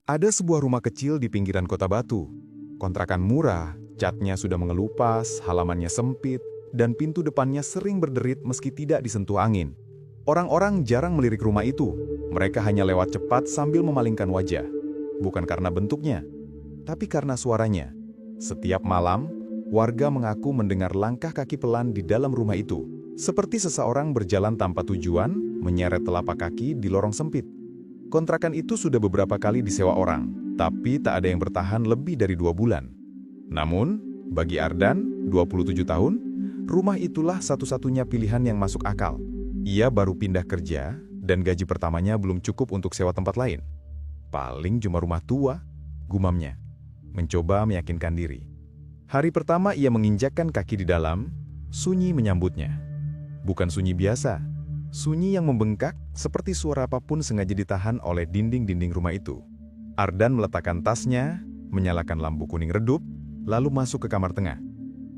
Ada sebuah rumah kecil di pinggiran kota Batu. Kontrakan murah, catnya sudah mengelupas, halamannya sempit, dan pintu depannya sering berderit meski tidak disentuh angin. Orang-orang jarang melirik rumah itu. Mereka hanya lewat cepat sambil memalingkan wajah. Bukan karena bentuknya, tapi karena suaranya. Setiap malam, warga mengaku mendengar langkah kaki pelan di dalam rumah itu. Seperti seseorang berjalan tanpa tujuan, menyeret telapak kaki di lorong sempit. Kontrakan itu sudah beberapa kali disewa orang, tapi tak ada yang bertahan lebih dari 2 bulan. Namun, bagi Ardan, 27 tahun, rumah itulah satu-satunya pilihan yang masuk akal. Ia baru pindah kerja, dan gaji pertamanya belum cukup untuk sewa tempat lain. Paling cuma rumah tua, gumamnya. Mencoba meyakinkan diri. Hari pertama ia menginjakkan kaki di dalam, sunyi menyambutnya. Bukan sunyi biasa. Sunyi yang membengkak seperti suara apapun sengaja ditahan oleh dinding-dinding rumah itu. Ardan meletakkan tasnya, menyalakan lampu kuning redup, lalu masuk ke kamar tengah.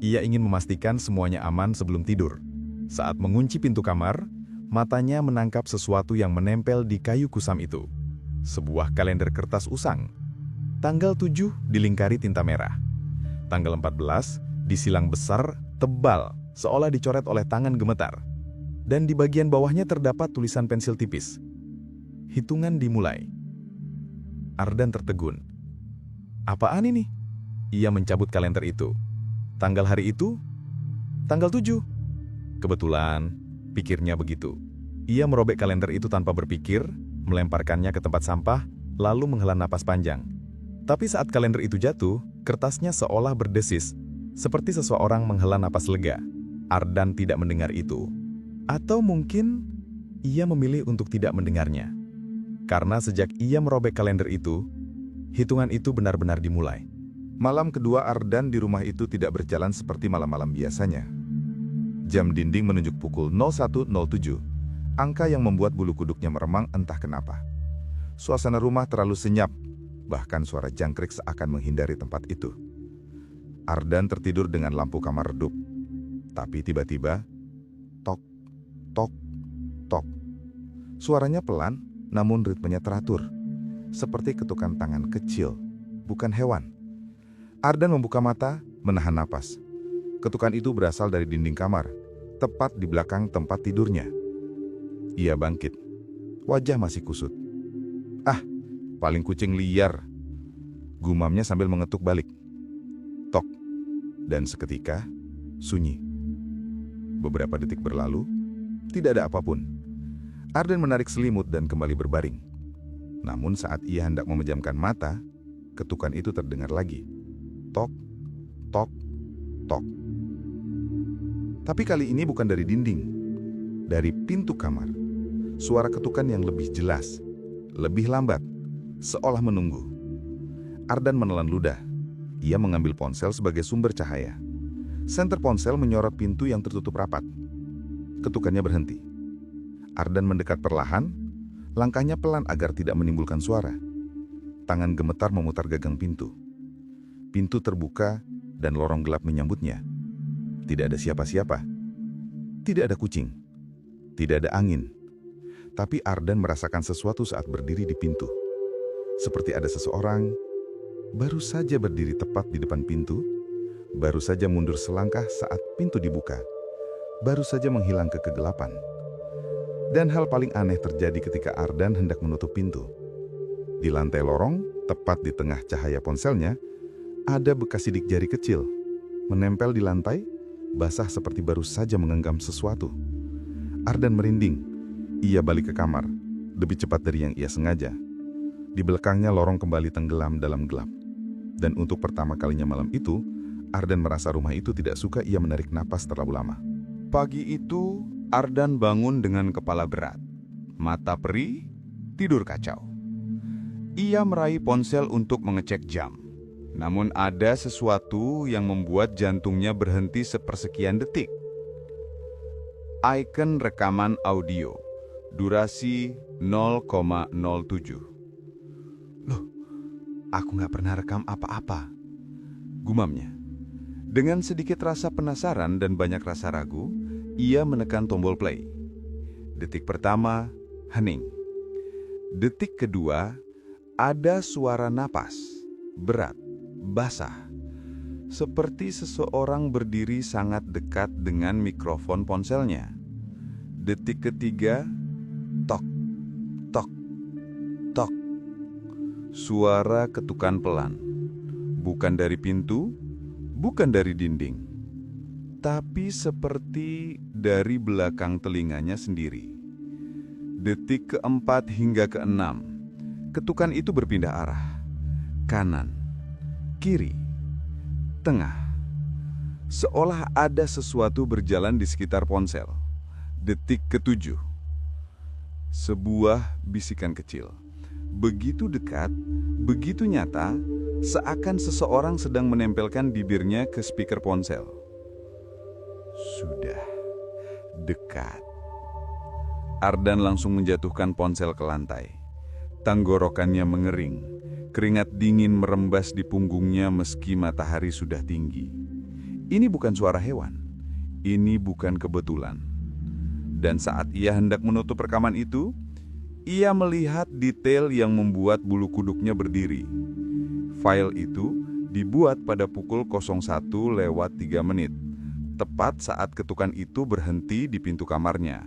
Ia ingin memastikan semuanya aman sebelum tidur. Saat mengunci pintu kamar, matanya menangkap sesuatu yang menempel di kayu kusam itu. Sebuah kalender kertas usang. Tanggal 7 dilingkari tinta merah. Tanggal 14 disilang besar, tebal, seolah dicoret oleh tangan gemetar. Dan di bagian bawahnya terdapat tulisan pensil tipis. Hitungan dimulai. Ardan tertegun. Apaan ini? Ia mencabut kalender itu. Tanggal hari itu? Tanggal 7. Kebetulan, pikirnya begitu. Ia merobek kalender itu tanpa berpikir, melemparkannya ke tempat sampah, lalu menghela napas panjang. Tapi saat kalender itu jatuh, kertasnya seolah berdesis, seperti seseorang menghela napas lega. Ardan tidak mendengar itu. Atau mungkin ia memilih untuk tidak mendengarnya. Karena sejak ia merobek kalender itu, hitungan itu benar-benar dimulai. Malam kedua Ardan di rumah itu tidak berjalan seperti malam-malam biasanya. Jam dinding menunjuk pukul 01.07, angka yang membuat bulu kuduknya meremang entah kenapa. Suasana rumah terlalu senyap, bahkan suara jangkrik seakan menghindari tempat itu. Ardan tertidur dengan lampu kamar redup. Tapi tiba-tiba, tok, tok, tok. Suaranya pelan, namun ritmenya teratur. Seperti ketukan tangan kecil, bukan hewan. Ardan membuka mata, menahan napas. Ketukan itu berasal dari dinding kamar, tepat di belakang tempat tidurnya. Ia bangkit. Wajah masih kusut. Ah, paling kucing liar. Gumamnya sambil mengetuk balik. Tok. Dan seketika, sunyi. Beberapa detik berlalu, tidak ada apapun. Ardan menarik selimut dan kembali berbaring. Namun saat ia hendak memejamkan mata, ketukan itu terdengar lagi. Tok, tok, tok. Tapi kali ini bukan dari dinding. Dari pintu kamar. Suara ketukan yang lebih jelas, lebih lambat, seolah menunggu. Ardan menelan ludah. Ia mengambil ponsel sebagai sumber cahaya. Senter ponsel menyorot pintu yang tertutup rapat. Ketukannya berhenti. Ardan mendekat perlahan, langkahnya pelan agar tidak menimbulkan suara. Tangan gemetar memutar gagang pintu. Pintu terbuka dan lorong gelap menyambutnya. Tidak ada siapa-siapa. Tidak ada kucing. Tidak ada angin. Tapi Ardan merasakan sesuatu saat berdiri di pintu. Seperti ada seseorang baru saja berdiri tepat di depan pintu, baru saja mundur selangkah saat pintu dibuka, baru saja menghilang ke kegelapan. Dan hal paling aneh terjadi ketika Ardan hendak menutup pintu. Di lantai lorong, tepat di tengah cahaya ponselnya, ada bekas sidik jari kecil, menempel di lantai, basah seperti baru saja menggenggam sesuatu. Ardan merinding. Ia balik ke kamar, lebih cepat dari yang ia sengaja. Di belakangnya lorong kembali tenggelam dalam gelap. Dan untuk pertama kalinya malam itu, Ardan merasa rumah itu tidak suka ia menarik napas terlalu lama. Pagi itu, Ardan bangun dengan kepala berat. Mata perih, tidur kacau. Ia meraih ponsel untuk mengecek jam. Namun ada sesuatu yang membuat jantungnya berhenti sepersekian detik. Icon rekaman audio. Durasi 0,07. Loh, aku nggak pernah rekam apa-apa, gumamnya. Dengan sedikit rasa penasaran dan banyak rasa ragu, ia menekan tombol play. Detik pertama, hening. Detik kedua, Ada suara napas, berat, basah, seperti seseorang berdiri sangat dekat dengan mikrofon ponselnya. Detik ketiga, tok, tok, tok. Suara ketukan pelan, bukan dari pintu, bukan dari dinding, tapi seperti dari belakang telinganya sendiri. Detik keempat hingga keenam, ketukan itu berpindah arah, kanan, kiri, tengah. Seolah ada sesuatu berjalan di sekitar ponsel. Detik ketujuh, sebuah bisikan kecil. Begitu dekat, begitu nyata, seakan seseorang sedang menempelkan bibirnya ke speaker ponsel. Sudah dekat. Ardan langsung menjatuhkan ponsel ke lantai. Tenggorokannya mengering, keringat dingin merembas di punggungnya meski matahari sudah tinggi. Ini bukan suara hewan, ini bukan kebetulan. Dan saat ia hendak menutup rekaman itu, ia melihat detail yang membuat bulu kuduknya berdiri. File itu dibuat pada pukul 01:03, tepat saat ketukan itu berhenti di pintu kamarnya.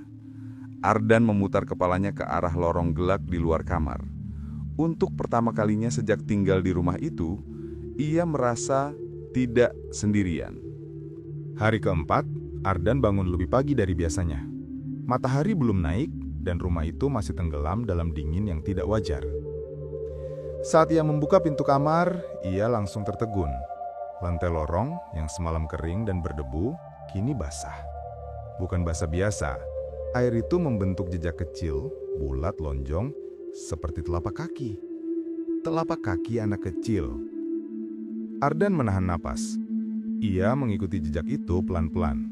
Ardan memutar kepalanya ke arah lorong gelap di luar kamar. Untuk pertama kalinya sejak tinggal di rumah itu, ia merasa tidak sendirian. Hari keempat, Ardan bangun lebih pagi dari biasanya. Matahari belum naik dan rumah itu masih tenggelam dalam dingin yang tidak wajar. Saat ia membuka pintu kamar, ia langsung tertegun. Lantai lorong yang semalam kering dan berdebu kini basah. Bukan basah biasa, air itu membentuk jejak kecil, bulat lonjong, seperti telapak kaki. Telapak kaki anak kecil. Ardan menahan napas. Ia mengikuti jejak itu pelan-pelan.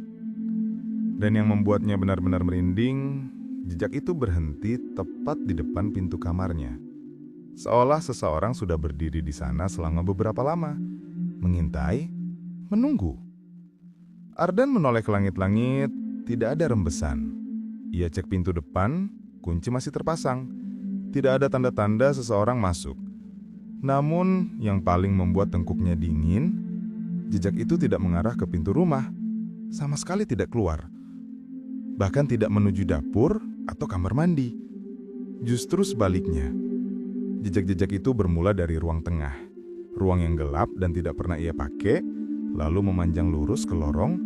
Dan yang membuatnya benar-benar merinding, jejak itu berhenti tepat di depan pintu kamarnya. Seolah seseorang sudah berdiri di sana selama beberapa lama, mengintai, menunggu. Ardan menoleh ke langit-langit, tidak ada rembesan. Ia cek pintu depan, kunci masih terpasang. Tidak ada tanda-tanda seseorang masuk. Namun, yang paling membuat tengkuknya dingin, jejak itu tidak mengarah ke pintu rumah. Sama sekali tidak keluar. Bahkan tidak menuju dapur atau kamar mandi. Justru sebaliknya. Jejak-jejak itu bermula dari ruang tengah. Ruang yang gelap dan tidak pernah ia pakai, lalu memanjang lurus ke lorong,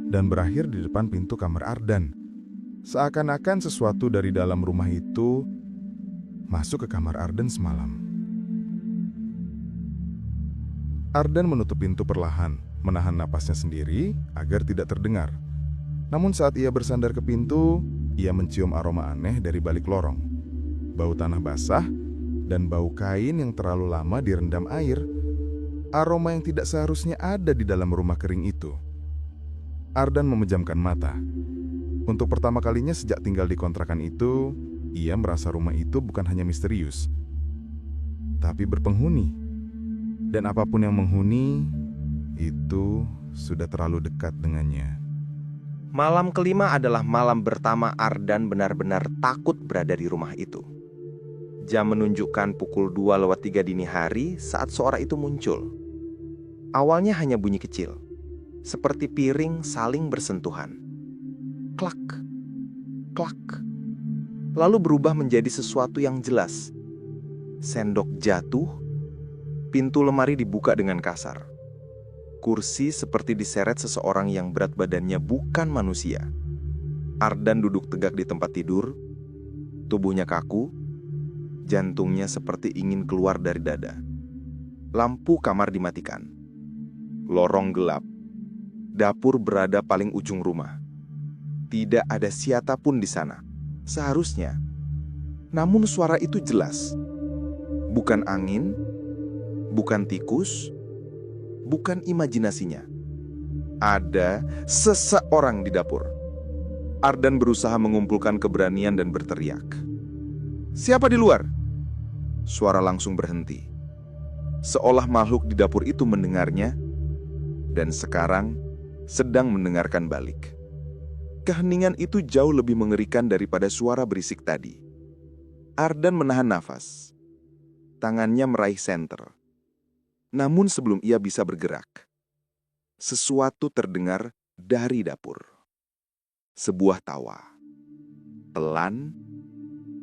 dan berakhir di depan pintu kamar Ardan. Seakan-akan sesuatu dari dalam rumah itu masuk ke kamar Ardan semalam. Ardan menutup pintu perlahan, menahan napasnya sendiri agar tidak terdengar. Namun saat ia bersandar ke pintu, ia mencium aroma aneh dari balik lorong. Bau tanah basah dan bau kain yang terlalu lama direndam air. Aroma yang tidak seharusnya ada di dalam rumah kering itu. Ardan memejamkan mata. Untuk pertama kalinya sejak tinggal di kontrakan itu, ia merasa rumah itu bukan hanya misterius, tapi berpenghuni. Dan apapun yang menghuni, itu sudah terlalu dekat dengannya. Malam kelima adalah malam pertama Ardan benar-benar takut berada di rumah itu. Jam menunjukkan pukul 2:03 dini hari saat suara itu muncul. Awalnya hanya bunyi kecil, seperti piring saling bersentuhan. Klak, klak. Lalu berubah menjadi sesuatu yang jelas. Sendok jatuh, pintu lemari dibuka dengan kasar. Kursi seperti diseret seseorang yang berat badannya bukan manusia. Ardan duduk tegak di tempat tidur, tubuhnya kaku, jantungnya seperti ingin keluar dari dada. Lampu kamar dimatikan. Lorong gelap. Dapur berada paling ujung rumah. Tidak ada siapapun di sana. Seharusnya. Namun suara itu jelas. Bukan angin, bukan tikus, bukan imajinasinya. Ada seseorang di dapur. Ardan berusaha mengumpulkan keberanian dan berteriak. "Siapa di luar?" Suara langsung berhenti. Seolah makhluk di dapur itu mendengarnya, dan sekarang sedang mendengarkan balik. Keheningan itu jauh lebih mengerikan daripada suara berisik tadi. Ardan menahan nafas. tangannya meraih senter. Namun sebelum ia bisa bergerak, sesuatu terdengar dari dapur. Sebuah tawa. Pelan,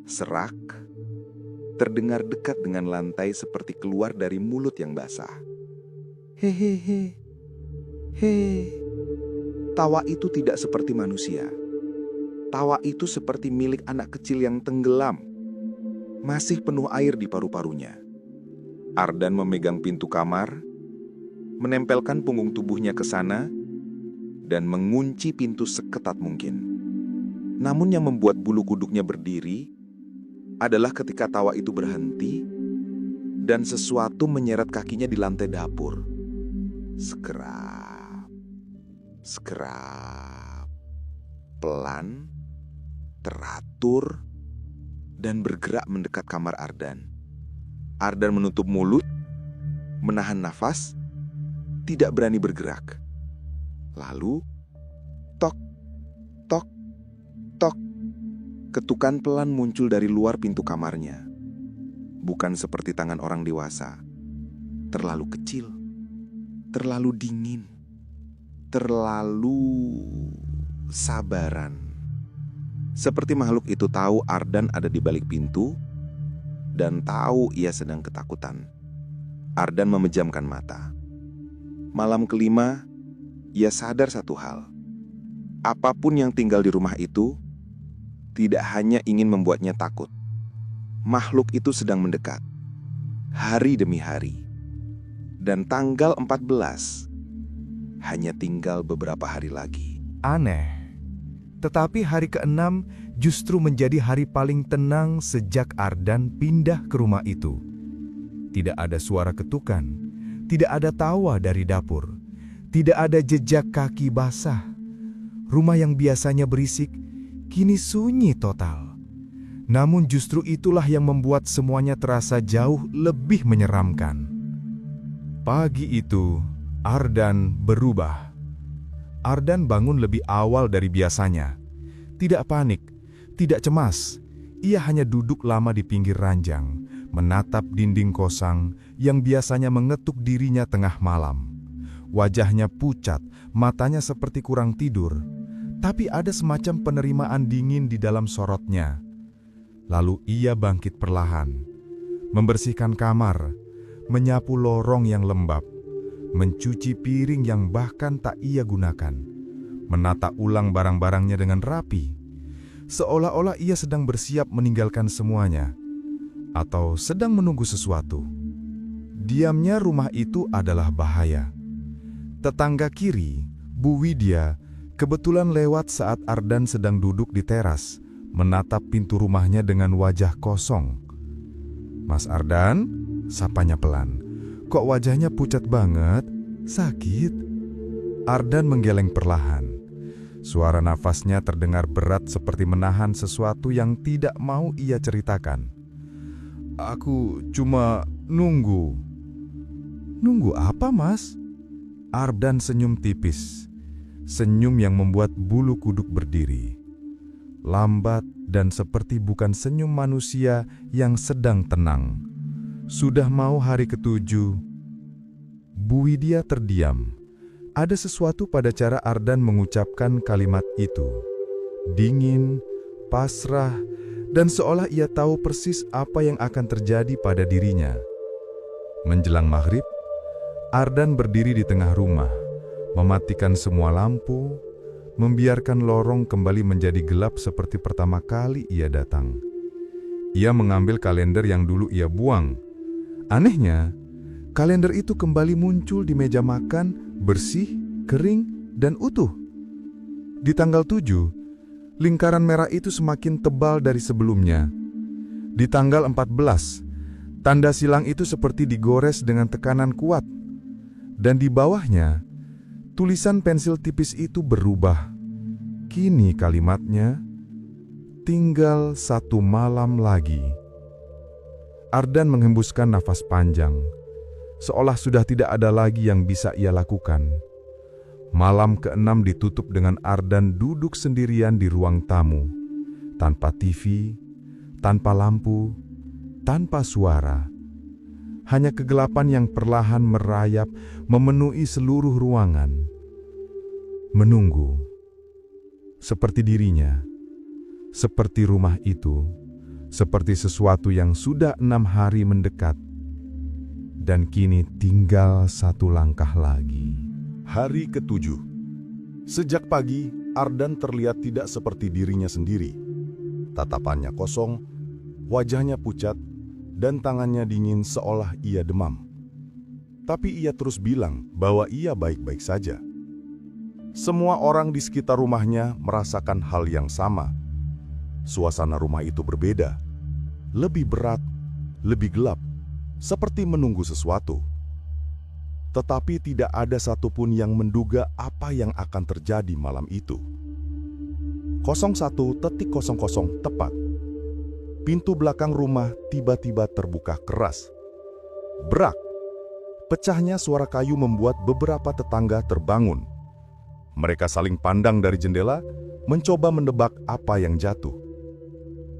serak, terdengar dekat dengan lantai seperti keluar dari mulut yang basah. Hehehe, he. Tawa itu tidak seperti manusia. Tawa itu seperti milik anak kecil yang tenggelam. Masih penuh air di paru-parunya. Ardan memegang pintu kamar, menempelkan punggung tubuhnya ke sana, dan mengunci pintu seketat mungkin. Namun yang membuat bulu kuduknya berdiri adalah ketika tawa itu berhenti dan sesuatu menyeret kakinya di lantai dapur. Sekerap, sekerap, pelan, teratur, dan bergerak mendekat kamar Ardan. Ardan menutup mulut, menahan nafas, tidak berani bergerak. Lalu, tok, tok, tok, ketukan pelan muncul dari luar pintu kamarnya. Bukan seperti tangan orang dewasa, terlalu kecil, terlalu dingin, terlalu sabaran. Seperti makhluk itu tahu Ardan ada di balik pintu dan tahu ia sedang ketakutan. Ardan memejamkan mata. Malam kelima, ia sadar satu hal. Apapun yang tinggal di rumah itu tidak hanya ingin membuatnya takut. Makhluk itu sedang mendekat, hari demi hari. Dan tanggal 14 hanya tinggal beberapa hari lagi. Aneh. Tetapi hari ke-6 justru menjadi hari paling tenang sejak Ardan pindah ke rumah itu. Tidak ada suara ketukan, tidak ada tawa dari dapur, tidak ada jejak kaki basah. Rumah yang biasanya berisik, kini sunyi total. Namun justru itulah yang membuat semuanya terasa jauh lebih menyeramkan. Pagi itu, Ardan berubah. Ardan bangun lebih awal dari biasanya. Tidak panik, tidak cemas. Ia hanya duduk lama di pinggir ranjang, menatap dinding kosong yang biasanya mengetuk dirinya tengah malam. Wajahnya pucat, matanya seperti kurang tidur, tapi ada semacam penerimaan dingin di dalam sorotnya. Lalu ia bangkit perlahan, membersihkan kamar, menyapu lorong yang lembab, mencuci piring yang bahkan tak ia gunakan, menata ulang barang-barangnya dengan rapi, seolah-olah ia sedang bersiap meninggalkan semuanya, atau sedang menunggu sesuatu. Diamnya rumah itu adalah bahaya. Tetangga kiri, Bu Widya, kebetulan lewat saat Ardan sedang duduk di teras, menatap pintu rumahnya dengan wajah kosong. "Mas Ardan?" sapanya pelan. "Kok wajahnya pucat banget? Sakit?" Ardan menggeleng perlahan. Suara nafasnya terdengar berat seperti menahan sesuatu yang tidak mau ia ceritakan. "Aku cuma nunggu." "Nunggu apa, Mas?" Ardan senyum tipis. Senyum yang membuat bulu kuduk berdiri. Lambat dan seperti bukan senyum manusia yang sedang tenang. Sudah mau hari ke-7. Bu Widya terdiam. Ada sesuatu pada cara Ardan mengucapkan kalimat itu. Dingin, pasrah, dan seolah ia tahu persis apa yang akan terjadi pada dirinya. Menjelang maghrib, Ardan berdiri di tengah rumah, mematikan semua lampu, membiarkan lorong kembali menjadi gelap seperti pertama kali ia datang. Ia mengambil kalender yang dulu ia buang. Anehnya, kalender itu kembali muncul di meja makan, bersih, kering, dan utuh. Di tanggal 7, lingkaran merah itu semakin tebal dari sebelumnya. Di tanggal 14, tanda silang itu seperti digores dengan tekanan kuat. Dan di bawahnya, tulisan pensil tipis itu berubah. Kini kalimatnya, "Tinggal 1 malam lagi." Ardan menghembuskan nafas panjang, seolah sudah tidak ada lagi yang bisa ia lakukan. Malam ke-6 ditutup dengan Ardan duduk sendirian di ruang tamu, tanpa TV, tanpa lampu, tanpa suara. hanya kegelapan yang perlahan merayap memenuhi seluruh ruangan. Menunggu, seperti dirinya, seperti rumah itu, seperti sesuatu yang sudah 6 hari mendekat, dan kini tinggal 1 langkah lagi. Hari ke-7. Sejak pagi, Ardan terlihat tidak seperti dirinya sendiri. Tatapannya kosong, wajahnya pucat, dan tangannya dingin seolah ia demam. Tapi ia terus bilang bahwa ia baik-baik saja. Semua orang di sekitar rumahnya merasakan hal yang sama. Suasana rumah itu berbeda, lebih berat, lebih gelap, seperti menunggu sesuatu. Tetapi tidak ada satupun yang menduga apa yang akan terjadi malam itu. 01.00 tepat. Pintu belakang rumah tiba-tiba terbuka keras. Brak! Pecahnya suara kayu membuat beberapa tetangga terbangun. Mereka saling pandang dari jendela, mencoba mendebak apa yang jatuh.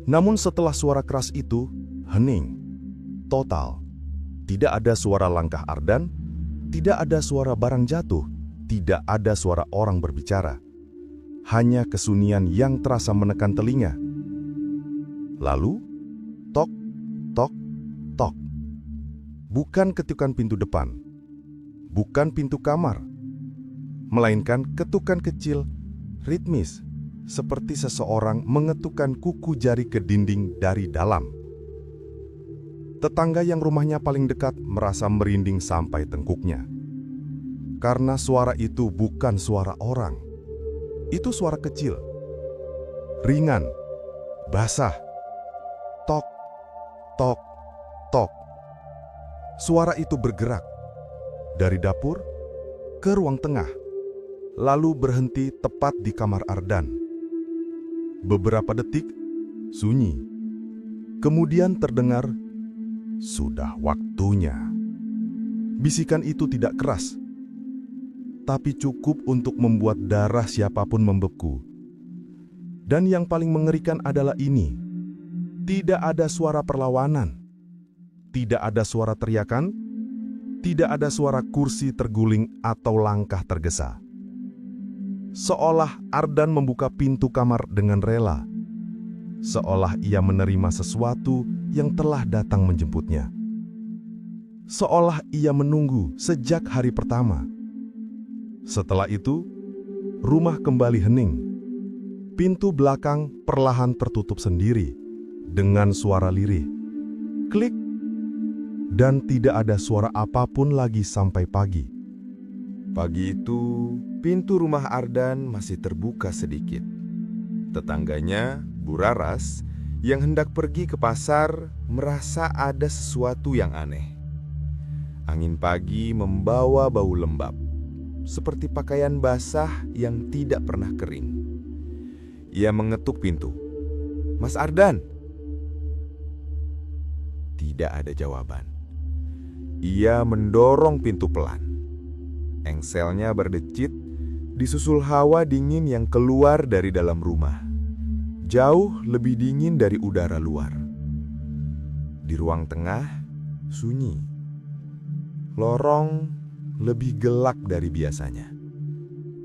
Namun setelah suara keras itu, hening. Total. Tidak ada suara langkah Ardan, tidak ada suara barang jatuh, tidak ada suara orang berbicara. Hanya kesunyian yang terasa menekan telinga. Lalu, tok, tok, tok. Bukan ketukan pintu depan, bukan pintu kamar, melainkan ketukan kecil, ritmis, seperti seseorang mengetukkan kuku jari ke dinding dari dalam. Tetangga yang rumahnya paling dekat merasa merinding sampai tengkuknya. Karena suara itu bukan suara orang. Itu suara kecil, ringan, basah. Tok, tok, tok. Suara itu bergerak dari dapur ke ruang tengah, lalu berhenti tepat di kamar Ardan. Beberapa detik, sunyi. Kemudian terdengar, "Sudah waktunya." Bisikan itu tidak keras, tapi cukup untuk membuat darah siapapun membeku. Dan yang paling mengerikan adalah ini. Tidak ada suara perlawanan, tidak ada suara teriakan, tidak ada suara kursi terguling atau langkah tergesa. Seolah Ardan membuka pintu kamar dengan rela, seolah ia menerima sesuatu yang telah datang menjemputnya. Seolah ia menunggu sejak hari pertama. Setelah itu, rumah kembali hening. Pintu belakang perlahan tertutup sendiri dengan suara lirih. Klik. Dan tidak ada suara apapun lagi sampai pagi. Pagi itu, pintu rumah Ardan masih terbuka sedikit. Tetangganya, Bu Raras, yang hendak pergi ke pasar, merasa ada sesuatu yang aneh. Angin pagi membawa bau lembab, seperti pakaian basah yang tidak pernah kering. Ia mengetuk pintu. "Mas Ardan!" Tidak ada jawaban. Ia mendorong pintu pelan. Engselnya berdecit, disusul hawa dingin yang keluar dari dalam rumah. Jauh lebih dingin dari udara luar. Di ruang tengah, sunyi. Lorong lebih gelap dari biasanya.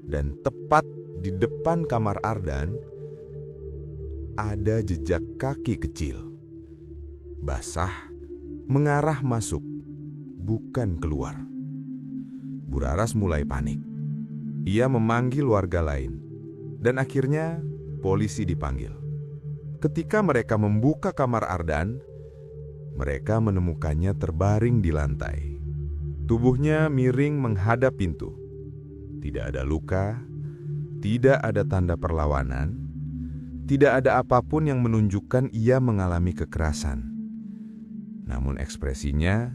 Dan tepat di depan kamar Ardan, ada jejak kaki kecil. Basah, mengarah masuk, bukan keluar. Bu Raras mulai panik. Ia memanggil warga lain, dan akhirnya polisi dipanggil. Ketika mereka membuka kamar Ardan, mereka menemukannya terbaring di lantai. Tubuhnya miring menghadap pintu. Tidak ada luka, tidak ada tanda perlawanan, tidak ada apapun yang menunjukkan ia mengalami kekerasan. Namun ekspresinya,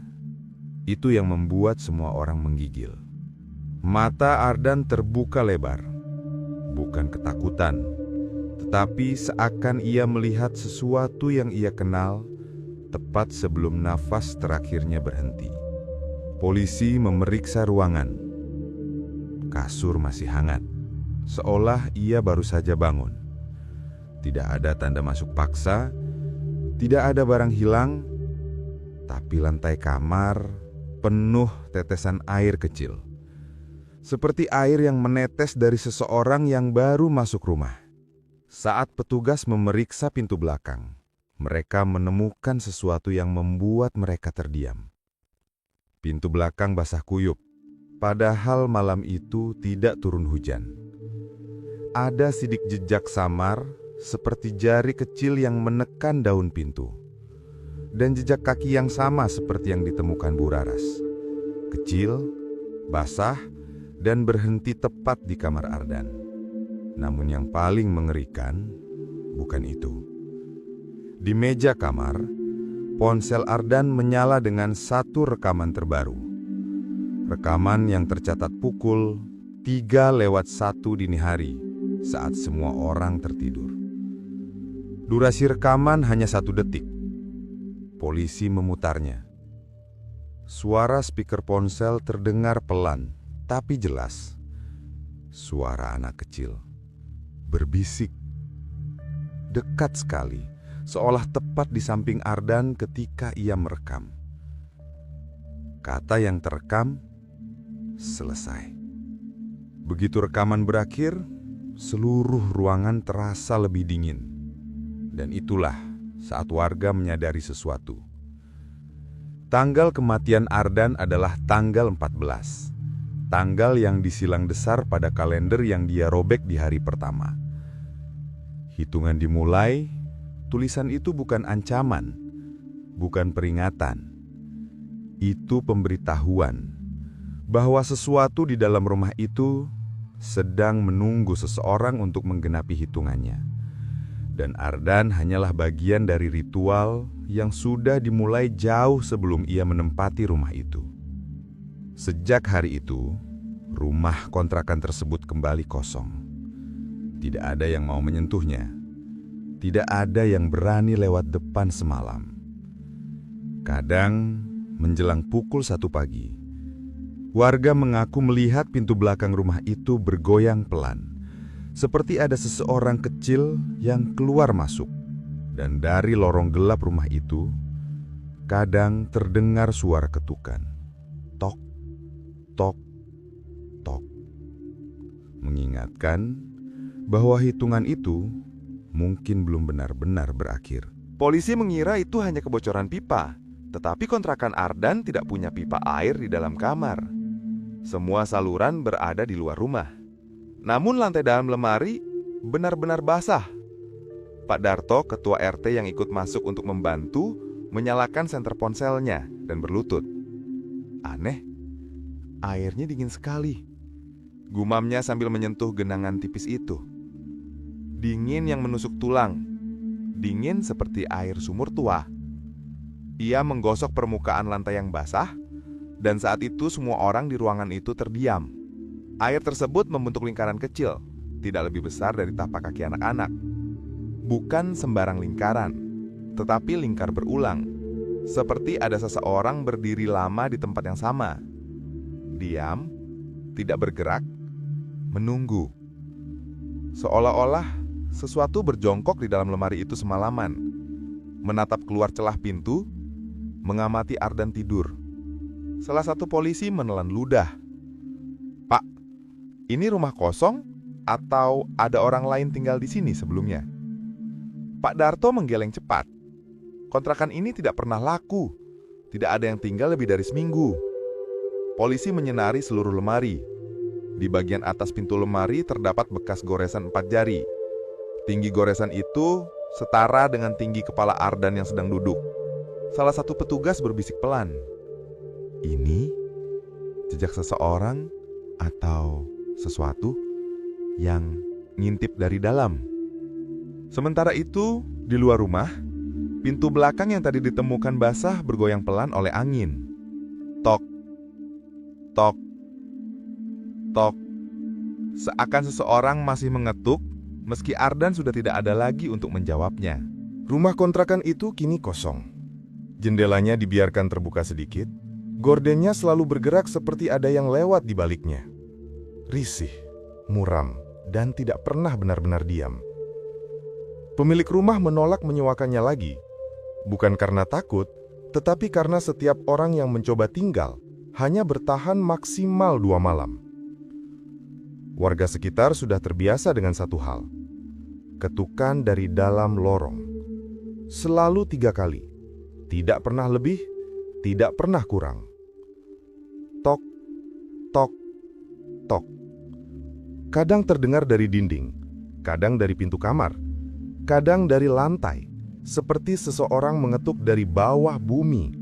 itu yang membuat semua orang menggigil. Mata Ardan terbuka lebar, bukan ketakutan, tetapi seakan ia melihat sesuatu yang ia kenal tepat sebelum nafas terakhirnya berhenti. Polisi memeriksa ruangan. Kasur masih hangat, seolah ia baru saja bangun. Tidak ada tanda masuk paksa, tidak ada barang hilang, Tapi lantai kamar penuh tetesan air kecil. Seperti air yang menetes dari seseorang yang baru masuk rumah. Saat petugas memeriksa pintu belakang, mereka menemukan sesuatu yang membuat mereka terdiam. Pintu belakang basah kuyup, padahal malam itu tidak turun hujan. Ada sidik jejak samar seperti jari kecil yang menekan daun pintu. Dan jejak kaki yang sama seperti yang ditemukan Bu Raras. Kecil, basah, dan berhenti tepat di kamar Ardan. Namun yang paling mengerikan bukan itu. Di meja kamar, ponsel Ardan menyala dengan satu rekaman terbaru. Rekaman yang tercatat pukul 3:01 dini hari saat semua orang tertidur. Durasi rekaman hanya 1 detik. Polisi memutarnya. Suara speaker ponsel terdengar pelan, tapi jelas. Suara anak kecil. Berbisik. Dekat sekali, seolah tepat di samping Ardan ketika ia merekam. Kata yang terekam, selesai. Begitu rekaman berakhir, seluruh ruangan terasa lebih dingin. Dan itulah saat warga menyadari sesuatu. Tanggal kematian Ardan adalah tanggal 14. Tanggal yang disilang desar pada kalender yang dia robek di hari pertama. Hitungan dimulai, tulisan itu bukan ancaman, bukan peringatan. Itu pemberitahuan bahwa sesuatu di dalam rumah itu sedang menunggu seseorang untuk menggenapi hitungannya. Dan Ardan hanyalah bagian dari ritual yang sudah dimulai jauh sebelum ia menempati rumah itu. Sejak hari itu, rumah kontrakan tersebut kembali kosong. Tidak ada yang mau menyentuhnya. Tidak ada yang berani lewat depan semalam. Kadang, menjelang pukul 1 pagi, warga mengaku melihat pintu belakang rumah itu bergoyang pelan. Seperti ada seseorang kecil yang keluar masuk. Dan dari lorong gelap rumah itu, kadang terdengar suara ketukan. Tok, tok, tok. Mengingatkan bahwa hitungan itu mungkin belum benar-benar berakhir. Polisi mengira itu hanya kebocoran pipa, tetapi kontrakan Ardan tidak punya pipa air di dalam kamar. Semua saluran berada di luar rumah. Namun lantai dalam lemari benar-benar basah. Pak Darto, ketua RT yang ikut masuk untuk membantu, menyalakan senter ponselnya dan berlutut. Aneh, airnya dingin sekali. Gumamnya sambil menyentuh genangan tipis itu. Dingin yang menusuk tulang. Dingin seperti air sumur tua. Ia menggosok permukaan lantai yang basah, dan saat itu semua orang di ruangan itu terdiam. Air tersebut membentuk lingkaran kecil, tidak lebih besar dari tapak kaki anak-anak. Bukan sembarang lingkaran, tetapi lingkar berulang. Seperti ada seseorang berdiri lama di tempat yang sama. Diam, tidak bergerak, menunggu. Seolah-olah sesuatu berjongkok di dalam lemari itu semalaman, menatap keluar celah pintu, mengamati Ardan tidur. Salah satu polisi menelan ludah. Pak, ini rumah kosong atau ada orang lain tinggal di sini sebelumnya? Pak Darto menggeleng cepat. Kontrakan ini tidak pernah laku. Tidak ada yang tinggal lebih dari seminggu. Polisi menyenari seluruh lemari. Di bagian atas pintu lemari terdapat bekas goresan 4 jari. Tinggi goresan itu setara dengan tinggi kepala Ardan yang sedang duduk. Salah satu petugas berbisik pelan. Ini jejak seseorang atau sesuatu yang ngintip dari dalam. Sementara itu, di luar rumah, pintu belakang yang tadi ditemukan basah bergoyang pelan oleh angin. Tok, tok, tok. Seakan seseorang masih mengetuk, meski Ardan sudah tidak ada lagi untuk menjawabnya. Rumah kontrakan itu kini kosong. Jendelanya dibiarkan terbuka sedikit. Gordennya selalu bergerak seperti ada yang lewat di baliknya. Risih, muram, dan tidak pernah benar-benar diam. Pemilik rumah menolak menyewakannya lagi. Bukan karena takut, Tetapi karena setiap orang yang mencoba tinggal hanya bertahan maksimal 2 malam. Warga sekitar sudah terbiasa dengan satu hal. Ketukan dari dalam lorong. Selalu 3 kali. Tidak pernah lebih, tidak pernah kurang. Tok, tok, tok. Kadang terdengar dari dinding, kadang dari pintu kamar, kadang dari lantai, seperti seseorang mengetuk dari bawah bumi.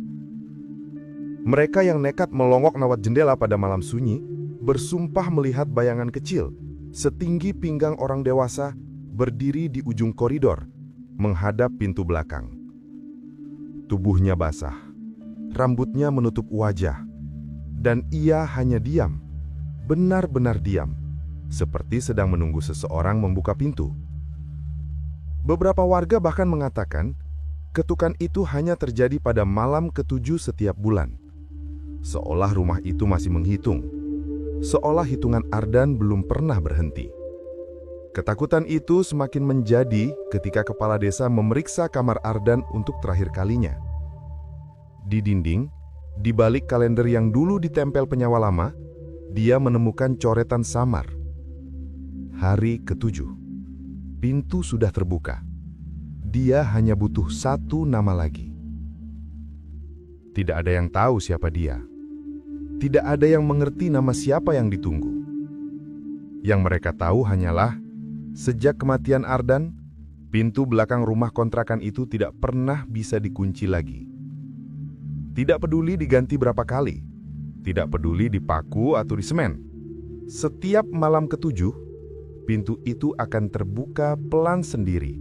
Mereka yang nekat melongok lewat jendela pada malam sunyi bersumpah melihat bayangan kecil setinggi pinggang orang dewasa berdiri di ujung koridor menghadap pintu belakang. Tubuhnya basah, rambutnya menutup wajah, dan ia hanya diam, benar-benar diam, seperti sedang menunggu seseorang membuka pintu. Beberapa warga bahkan mengatakan ketukan itu hanya terjadi pada malam ke-7 setiap bulan. Seolah rumah itu masih menghitung, seolah hitungan Ardan belum pernah berhenti. Ketakutan itu semakin menjadi ketika kepala desa memeriksa kamar Ardan untuk terakhir kalinya. Di dinding, di balik kalender yang dulu ditempel penyawa lama, dia menemukan coretan samar. Hari ke-7. Pintu sudah terbuka. Dia hanya butuh 1 nama lagi. Tidak ada yang tahu siapa dia. Tidak ada yang mengerti nama siapa yang ditunggu. Yang mereka tahu hanyalah, sejak kematian Ardan, pintu belakang rumah kontrakan itu tidak pernah bisa dikunci lagi. Tidak peduli diganti berapa kali, tidak peduli dipaku atau disemen. Setiap malam ke-7, pintu itu akan terbuka pelan sendiri.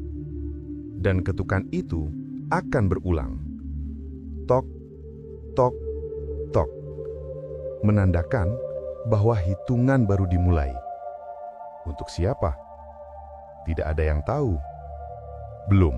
Dan ketukan itu akan berulang. Tok, tok, tok. Menandakan bahwa hitungan baru dimulai. Untuk siapa? Tidak ada yang tahu. Belum.